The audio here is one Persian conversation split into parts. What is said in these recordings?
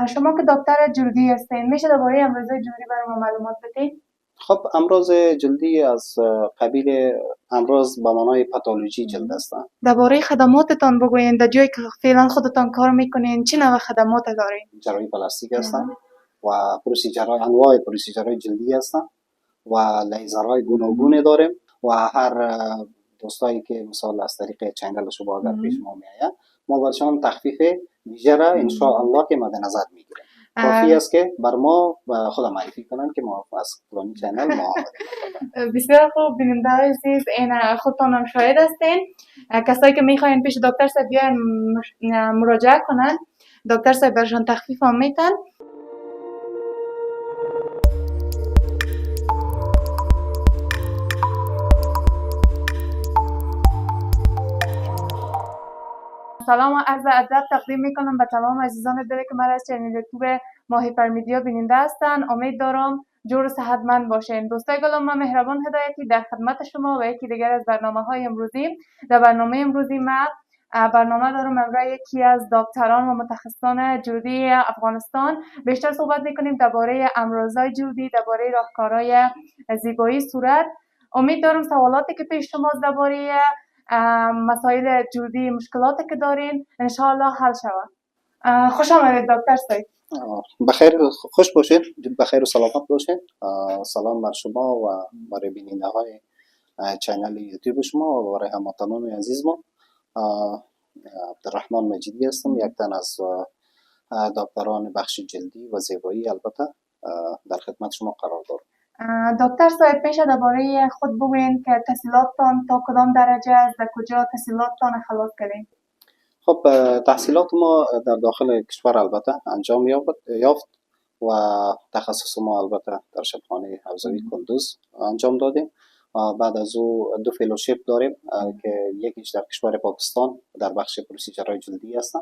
شما که دکتر جلدی هستین میشه درباره امراض جلدی برای ما معلومات بدین؟ خب امراض جلدی از قبیل امراض به معنای پاتولوژی جلد هستند. درباره خدماتتان بگوین. در جایی که فعلا خودتان کار میکنین چه نوع خدمات دارین؟ جراحی پلاستیک هستند و پروسیجرهای انواع پروسیجرهای جلدی هستند و لیزرهای گوناگون داریم و هر دوستایی که مثال از طریق چینل شما اگر پیش ما میآید ما برشان تخفیف ویژه را ان شاء الله که مد نظر میگیریم. کافی است که بر ما خود معرفی کنن که ما از فلانی چینل ما بسیار خوب بیننده های عزیز، این خودتان هم شاهد هستین. کسایی که میخواین پیش دکتر صاحب بیاین مراجعه کنن، دکتر صاحب برشان تخفیف هم میتن. سلام و عرض ادب تقدیم میکنم به تمام عزیزان دلی که مرا از چنل یوتیوب ما هیپرمدیا بیننده هستن. امید دارم جور و صحتمند باشین. دوستای گلم، من مهربان هدایتی در خدمت شما و یکی دیگر از برنامه‌های امروزی. در برنامه امروزی من برنامه دارم امروز یکی از دکتران و متخصصان جلدی افغانستان بیشتر صحبت میکنیم درباره امراض‌های جلدی، درباره راهکارهای زیبایی صورت. امید دارم سوالاتی که پیش شماست درباره مسائل جلدی، مشکلاتی که دارین انشاءالله حل شود. خوش آمدید دکتر صاحب. بخیر، خوش باشید، بخیر و سلامت باشید. سلام بر شما و برای بیننده های چینل یوتیوب شما و برای هموطنان عزیز ما. عبدالرحمن مجیدی هستم، یک تن از دکتران بخش جلدی و زیبایی البته در خدمت شما قرار دارم. دکتر صاحب میشه درباره خود بگوین که تحصیلاتتان تا کدام درجه است، در کجا تحصیلاتتان خلاص کردین؟ خب تحصیلات ما در داخل کشور البته انجام یافت و تخصص ما البته در شبخانه حوزوی کندوز انجام دادیم. بعد از او دو فیلوشیپ داریم که یکیش در کشور پاکستان در بخش پروسیجرهای جلدی هستن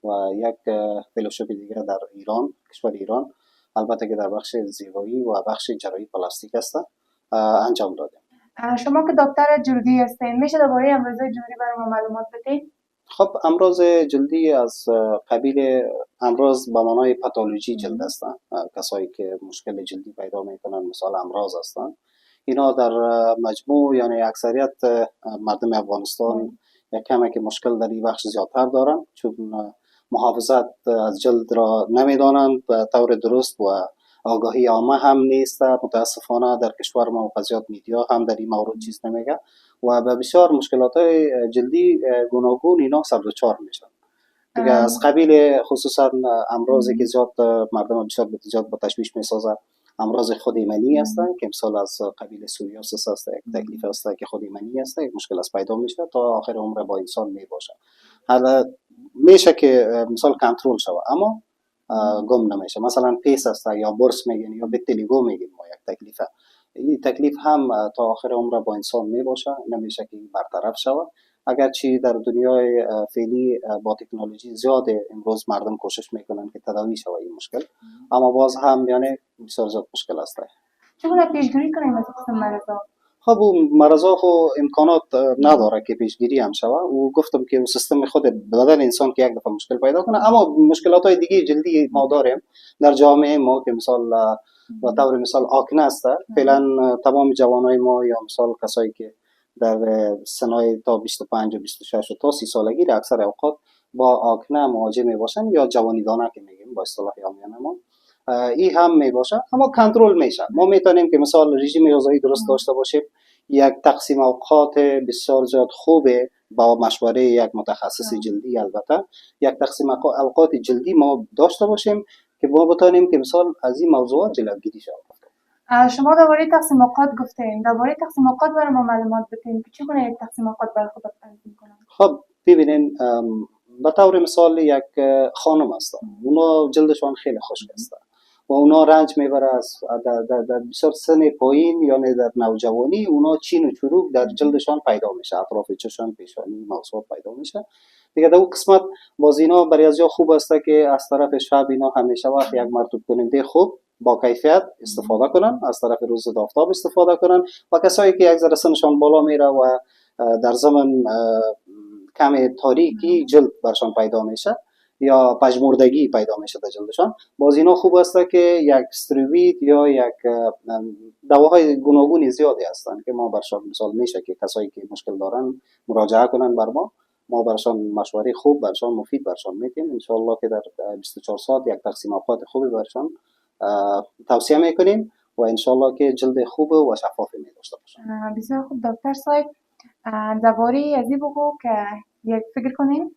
و یک فیلوشیپ دیگر در ایران، کشور ایران البته که در بخش زیبایی و بخش جراحی پلاستیک هستن انجام دادیم. شما که دکتر جلدی هستین میشه درباره امراض جلدی برای ما معلومات بدین؟ خب امراض جلدی از قبیل امراض به معنای پاتولوژی جلد هستند. کسایی که مشکل جلدی پیدا میکنن مثال امراض هستند. اینا در مجموع یعنی اکثریت مردم افغانستان یک کمی که مشکل در این بخش زیادتر دارن، چون محافظت از جلد را نمیدانند به طور درست و آگاهی عامه هم نیست. متاسفانه در کشور ما و زیاد میدیا هم در این مورد چیز نمیگه و به بسیار مشکلات جلدی گوناگون اینا سر دچار میشن. دیگه از قبیل خصوصا امراضی که زیاد مردم بسیار زیاد با تشویش میسازه امراض خود ایمنی هستن که مثال از قبیل سوریاسیس هست، یک تکلیف هست که خود ایمنی هست، یک مشکل از پیدا میشه تا آخر عمر با انسان میباشه. حالا میشه که مثال کنترل شوه اما گم نمیشه. مثلا پیس هست یا برس میگن یا بتلیگو میگن ما یک تکلیفه، این تکلیف هم تا آخر عمر با انسان میباشه، نمیشه که برطرف شوه. اگرچه در دنیای فعلی با تکنولوژی زیاد امروز مردم کوشش میکنن که تداوی شوه این مشکل، اما باز هم یعنی بسیار زیاد مشکل است. چگونه پیشگیری کنیم از قسم مرضا؟ خب اون مرضا خو امکانات نداره که پیشگیری هم شوه و گفتم که سیستم خود بدن انسان که یک دفعه مشکل پیدا کنه. اما مشکلات های دیگه جلدی ما داریم در جامعه ما که مثال و طور مثال آکنه است. فعلا تمام جوانای ما یا مثال کسایی که در سنای تا 25 و 26 و تا 30 سالگی در اکثر اوقات با آکنه مواجه می باشن یا جوانی دانه که میگیم با اصطلاح عامیانه ما، این هم می باشه اما کنترل میشه. ما میتونیم که مثال رژیم غذایی درست داشته باشیم، یک تقسیم اوقات بسیار زیاد خوبه با مشوره یک متخصص جلدی البته یک تقسیم اوقات جلدی ما داشته باشیم که ما بتونیم که مثال از این موضوعات جلوگیری شود. شما درباره تقسیم اوقات گفتین، درباره تقسیم اوقات برای ما معلومات بدین که چگونه یک تقسیم اوقات برای خود تنظیم کنن؟ خب ببینین به طور مثال یک خانم هستن، اونا جلدشان خیلی خشک هستن و اونا رنج میبره از در بسیار سن پایین یعنی در نوجوانی اونا چین و چروک در جلدشان پیدا میشه، اطراف چشم، پیشانی، موضوعات پیدا میشه دیگه. در اون قسمت باز اینا برای از جا خوب است که از طرف شب اینا همیشه وقت یک مرطوب کننده خوب با کیفیت استفاده کنن، از طرف روز آفتاب استفاده کنن و کسایی که یک ذره سنشان بالا میره و در زمان کم تاریکی جلد برشان پیدا میشه یا پژمردگی پیدا میشه در جلدشان. باز اینا خوب است که یک استروید یا یک دواهای گوناگون زیادی هستند که ما برشان مثال میشه که کسایی که مشکل دارن مراجعه کنن بر ما برشان مشوره خوب برشان مفید برشان میدیم. ان شاء الله که در 24 ساعت یک تقسیم اوقات خوبی برشان توصیه میکنیم و ان شاء الله که جلد خوب و شفافی می داشته باشن. بسیار خوب دکتر صاحب، درباره ازی بگو که یک فکر کنیم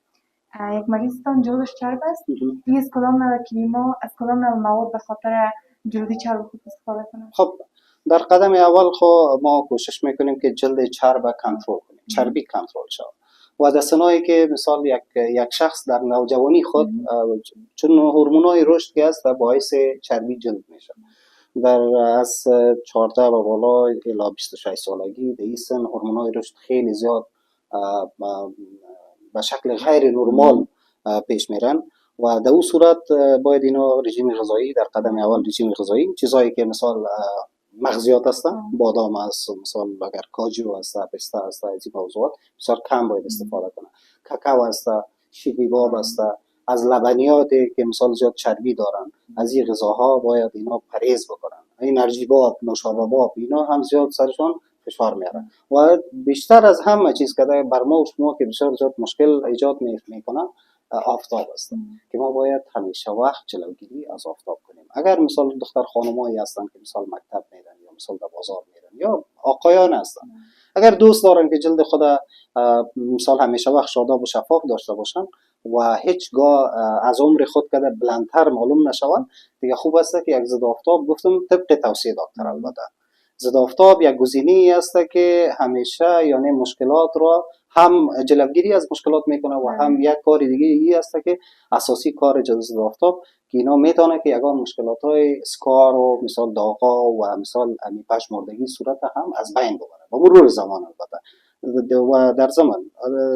یک مریضتان جلدش چرب است، دیگه از کدام نوع کریما، از کدام نوع مواد به خاطر جلدی چرب خود استفاده کنم؟ خب در قدم اول خب ما کوشش میکنیم که جلد چرب کنترل کنیم، چربی کنترل شود و در سنایی که مثال یک شخص در نوجوانی خود چون هورمونای رشد که است باعث چربی جلد میشه، در از 14 و بالا الی 26 سالگی در این سن هورمونای رشد خیلی زیاد به شکل غیر نرمال پیش میرن و در اون صورت باید اینا رژیم غذایی در قدم اول رژیم غذایی چیزایی که مثال مغزیات هستن، بادام است، مثال اگر کاجو است، پسته است، از این موضوعات بسیار کم باید استفاده کنه. کاکائو است، شیبی باب است، از لبنیاتی که مثال زیاد چربی دارن از این غذاها باید اینا پرهیز بکنن. انرژی باب، نوشابه باب اینا هم زیاد سرشون فشار میاره و بیشتر از همه چیز که بر ما و شما که بسیار زیاد مشکل ایجاد میکنه آفتاب است که ما باید همیشه وقت جلوگیری از آفتاب کنیم. اگر مثال دختر خانمایی هستن که مثال مکتب میرن یا مثال در بازار میرن یا آقایان هستن، اگر دوست دارن که جلد خود مثال همیشه وقت شاداب و شفاف داشته باشن و هیچگاه از عمر خود کده بلندتر معلوم نشوند، دیگه خوب است که یک ضد آفتاب گفتم طبق توصیه دکتر البته ضد آفتاب یک گزینه‌ای است که همیشه یعنی مشکلات را هم جلوگیری از مشکلات میکنه و هم یک کار دیگه ای است که اساسی کار ضد آفتاب که اینا میتونه که یگان مشکلات های اسکار و مثال داغا و مثال پژمردگی صورت هم از بین ببره با مرور زمان البته. و در زمان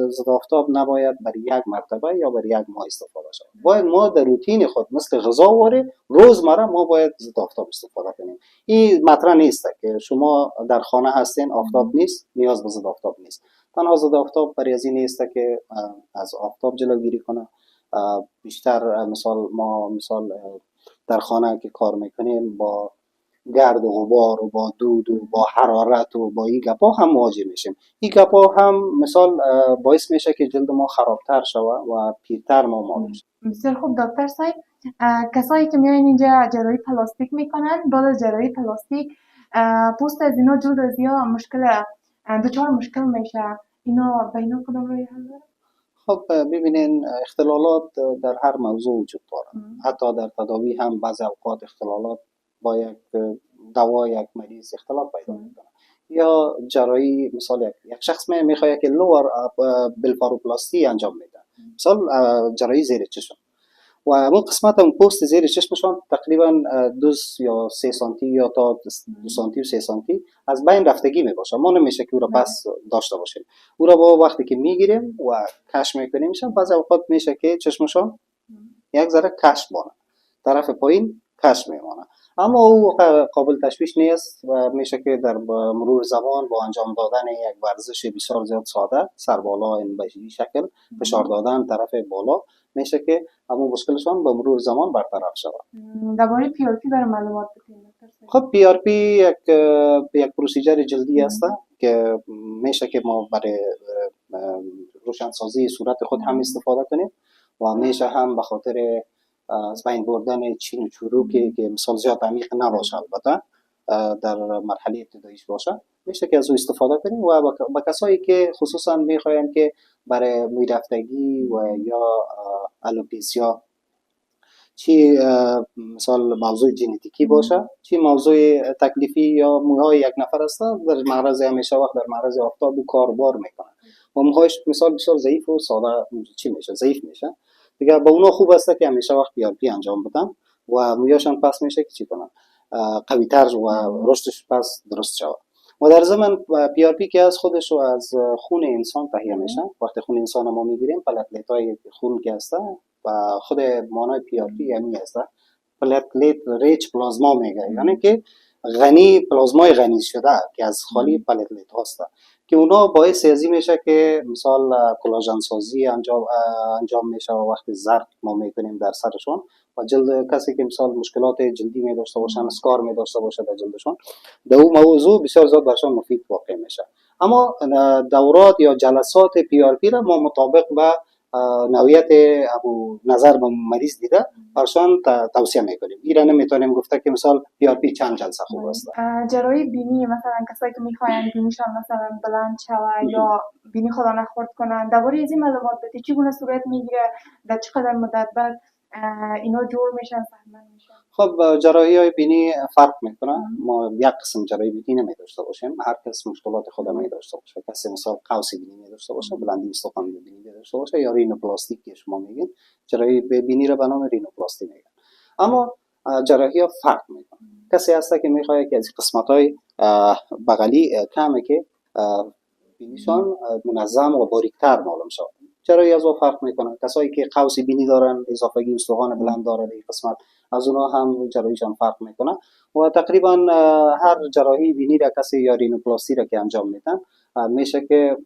ضد آفتاب نباید بر یک مرتبه یا بر یک ماه استفاده شود، باید ما در روتین خود مثل غذا واره روزمره ما باید ضد آفتاب استفاده کنیم. این مطرح نیست که شما در خانه هستین آفتاب نیست نیاز به ضد آفتاب نیست، تنها ضد آفتاب برای از این نیست که از آفتاب جلوگیری کنه. بیشتر مثال ما مثال در خانه که کار میکنیم با گرد و غبار و با دود و با حرارت و با این گپا هم مواجه میشیم. این گپا هم مثال باعث میشه که جلد ما خرابتر شوه و پیرتر ما معلوم شه. بسیار خوب دکتر صاحب، کسایی که میاین اینجا جراحی پلاستیک میکنن بعد از جراحی پلاستیک پوست از اینا جلد از یا مشکل دچار مشکل میشه، اینا به اینا کدام روی حل داره؟ خب ببینین اختلالات در هر موضوع وجود داره، حتی در تداوی هم بعض اوقات اختلالات با یک دوا یک مریض اختلاف پیدا میکنه. یا جراحی مثال یک شخص میخواد که لور بلفاروپلاستی انجام میده، مثال جراحی زیر چشم و اون قسمت اون پوست زیر چشمشان تقریبا 2 یا 3 سانتی یا تا 2 سانتی و 3 سانتی از بین رفتگی میباشه، ما نمیشه که او را پس داشته باشیم. او را با وقتی که میگیریم و کش میکنیم میشن بعضی اوقات میشه که چشمشان یک ذره کش بانه، طرف پایین کش میمانه، اما او قابل تشویش نیست و میشه که در مرور زمان با انجام دادن یک ورزش بسیار زیاد ساده سر بالا این به شکل فشار دادن طرف بالا میشه که اما مشکلشان با مرور زمان برطرف شود. درباره پی آر پی برای معلومات بدید. خب پی آر پی یک پروسیجر جلدی است که میشه که ما برای روشنسازی صورت خود هم استفاده کنیم و میشه هم به خاطر از بین بردن چین و چروکی که مثال زیاد عمیق نباشه البته در مرحله ابتداییش باشه میشه که از او استفاده کنیم و با کسایی که خصوصا میخواین که برای مویرفتگی و یا الوپیسیا چی مثال موضوع ژنتیکی باشه چی موضوع تکلیفی یا موهای یک نفر است در معرض همیشه وقت در معرض آفتاب و کاربار میکنه و موهاش مثال بسیار ضعیف و ساده چی میشه ضعیف میشه دیگه با اونا خوب است که همیشه وقت پی آر پی انجام بدن و مویاشان پس میشه که چی کنن قوی تر و رشدش پس درست شود. و در ضمن پی آر پی که از خودش و از خون انسان تهیه میشه، وقتی خون انسان ما میگیریم پلتلیت های خون که هسته و خود مانای پی آر پی یعنی هسته پلتلیت ریچ پلازما میگه، یعنی که غنی پلازمای غنی شده که از خالی پلتلیت هسته که اونا باعث ازی میشه که مثال کلاژن سازی انجام میشه و وقتی زرد ما میکنیم در سرشون و جلد کسی که مثال مشکلات جلدی می داشته باشن، اسکار می داشته باشه در جلدشون، در اون موضوع بسیار زیاد برشان مفید واقع میشه. اما دورات یا جلسات پی آر پی را ما مطابق به نوعیت ابو نظر به مریض دیده برشان توصیه میکنیم. ایران نمیتونیم گفته که مثال پی آر پی چند جلسه خوب است. جراحی بینی مثلا کسایی که میخواین بینیشان مثلا بلند شوه یا بینی خدا نخورد کنن، درباره این معلومات بدید. چگونه صورت میگیره، در چقدر مدت بعد اینا جور میشن، سهمن میشن؟ خب جراحی های بینی فرق میکنه. ما یک قسم جراحی بینی نمی داشته باشیم، هر کس مشکلات خود می داشته باشه. کسی مثال قوس بینی می داشته باشه، بلندی استخوان بینی می داشته باشه، یا رینوپلاستیک که شما میگین، جراحی بینی را به نام رینوپلاستی میگن. اما جراحی ها فرق میکنه. کسی هست که میخواد که از قسمت های بغلی کمه که بینیشان منظم و باریکتر معلوم شود، جراحی از او فرق میکنه. کسایی که قوس بینی دارن، اضافگی استخوان بلند دارن، این قسمت از اونها هم جراحیشان فرق میکنه. و تقریبا هر جراحی بینی را کسی یا رینوپلاستی را که انجام میدن میشه که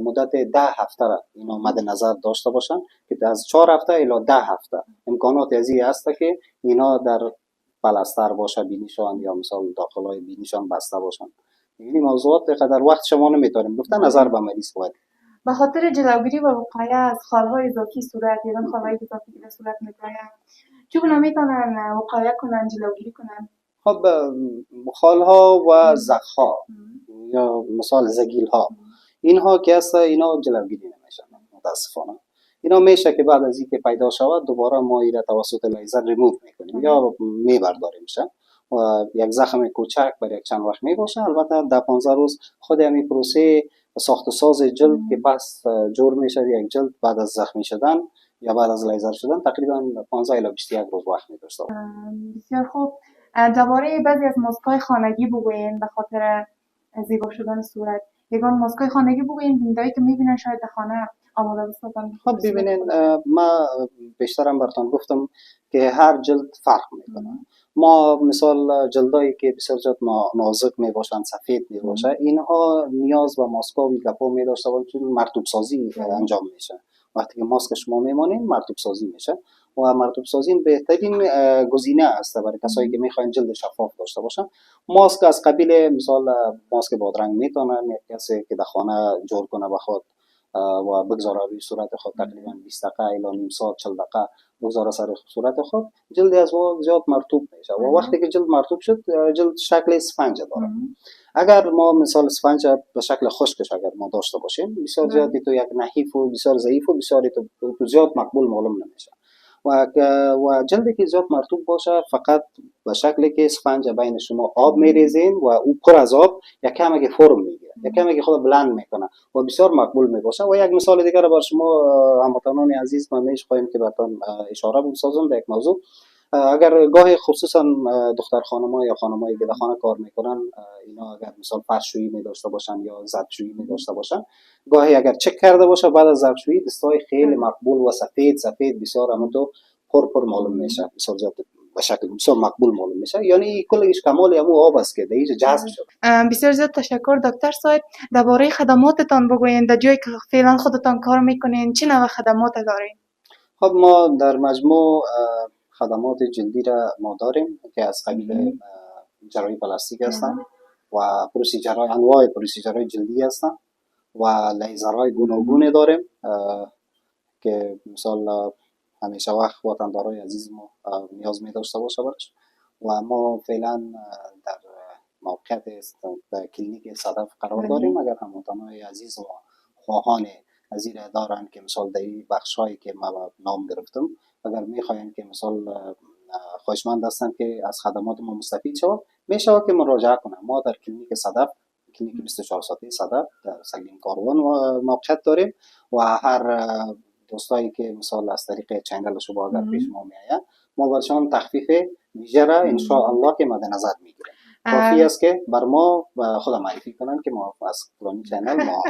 مدت 10 هفته را اینا مد نظر داشته باشن که از 4 هفته الی 10 هفته امکانات ازی هست که اینا در پلاستر باشه بینیشان، یا مثلا داخلای بینیشان بسته باشن. یعنی موضوعات قدر وقت شما نمیتونیم گفتن، نظر به مریض باید. به خاطر جلوگیری و وقایه از خالهای اضافی صورت یا خالهای اضافی که به صورت می‌آید، چگونه میتونن وقایه کنن، جلوگیری کنن؟ خب خالها و زخها یا مثال زگیل ها، اینها که هست اینا جلوگیری نمیشن متاسفانه. اینا میشه که بعد از اینکه پیدا شود دوباره ما اینا توسط لیزر ریموو میکنیم یا میبرداریم شه و یک زخم کوچک برای یک چند وقت میباشه. البته در 15 روز خود همین پروسه ساخت و ساز جلد که بس جور میشه یک جلد بعد از زخمی شدن یا بعد از لیزر شدن تقریبا 15 الی 21 روز وقت می‌داشته. بسیار خوب. درباره بعضی از ماسک‌های خانگی بگوین به خاطر زیبا شدن صورت. یگان ماسک‌های خانگی بگوین بیننده‌ای که می‌بینن شاید در خانه آماده بسازن. خب ببینین، ما بیشترم براتون گفتم که هر جلد فرق میکنه. ما مثال جلدایی که بسیار زیاد نازک میباشن، سفید میباشه، اینها نیاز به ماسکا و گپا میداشته باشن چون مرطوب سازی انجام میشه. وقتی که ماسک شما میمانین مرطوب سازی میشه و مرطوب سازی بهترین گزینه است برای کسایی که میخواین جلد شفاف داشته باشن. ماسک از قبیل مثال ماسک بادرنگ میتونن یک کسی که در خانه جور کنه بخواد و بگذاره روی صورت خود تقریبا 20 دقیقه الی نیم ساعت 40 دقیقه بگذاره سر صورت خود، جلد از او زیاد مرطوب میشه و وقتی که جلد مرطوب شد جلد شکل اسفنج داره. اگر ما مثال اسفنج به شکل خشکش اگر ما داشته باشیم بسیار زیادی تو یک نحیف و بسیار ضعیف و بسیار تو زیاد مقبول معلوم نمیشه. و جلدی که زیاد مرطوب باشه فقط به شکلی که اسفنج بین شما آب میریزین و او پر از آب یک کمی که فرم میگیره، یک کمی که خود بلند میکنه و بسیار مقبول میباشه. و یک مثال دیگر بر شما هموطنان عزیز من میخوایم که براتون اشاره بسازم به یک موضوع. اگر گاهی خصوصا دختر خانم‌ها یا خانمایی که در خانه کار میکنن، اینا اگر مثال فرشویی می داشته باشن یا ظرفشویی می داشته باشن، گاهی اگر چک کرده باشه بعد از ظرفشویی دستای خیلی مقبول و سفید بسیار همونطور پر معلوم میشه، بسیار زیاد به شکل بسیار مقبول معلوم میشه. یعنی کلش کمال همون آب است که دیگه جذب شد. بسیار زیاد تشکر دکتر صاحب. درباره خدماتتان بگوین، در جایی که فعلا خودتان کار میکنین چه نوع خدمات دارین؟ خب ما در مجموع خدمات جلدی را ما داریم که از قبیل جراحی پلاستیک هستن و پروسیجرهای انواع پروسیجرهای جلدی هستن و لیزرهای گوناگون داریم که مثال همیشه وقت وطندارای عزیز ما نیاز می داشته باشه برش. و ما فعلا در موقعیت در کلینیک صدف قرار داریم. اگر هموطنان عزیز و خواهان از این دارن که مثال در این بخش هایی که ما نام گرفتم اگر میخواین که مثال خواهشمند هستن که از خدمات ما مستفید شود، میشه که مراجعه کنن. ما در کلینیک صدف، کلینیک 24 ساعته صدف در سگلین کاروان موقعیت داریم و هر دوستایی که مثال از طریق چینل شما اگر پیش ما میآیند ما برشان تخفیف ویژه را ان شاء الله که مد نظر میگیریم. کافی است که بر ما خود معرفی کنن که ما از فلانی چینل ما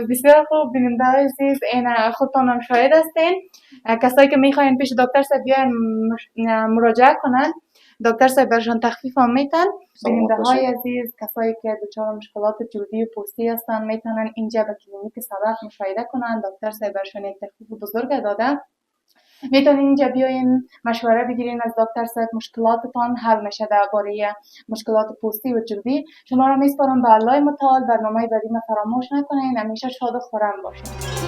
بسیار خوب. بیننده عزیز این خودتان هم شاهد هستین. کسایی که میخواین پیش دکتر صاحب بیاین مراجعه کنن دکتر صاحب برشان تخفیف هم میتن. بیننده های باشید. عزیز، کسایی که دچار مشکلات جلدی و پوستی هستن میتونن اینجا به کلینیک صدف مشاهده کنن. دکتر صاحب برشان یک تخفیف بزرگ داده. میتونین اینجا بیاین مشوره بگیرین از دکتر صاحب، مشکلاتتان حل میشه درباره مشکلات پوستی و جلدی. شما را میسپارم به الله متعال. برنامه بعدی ما فراموش نکنین. همیشه شاد و خرم باشین.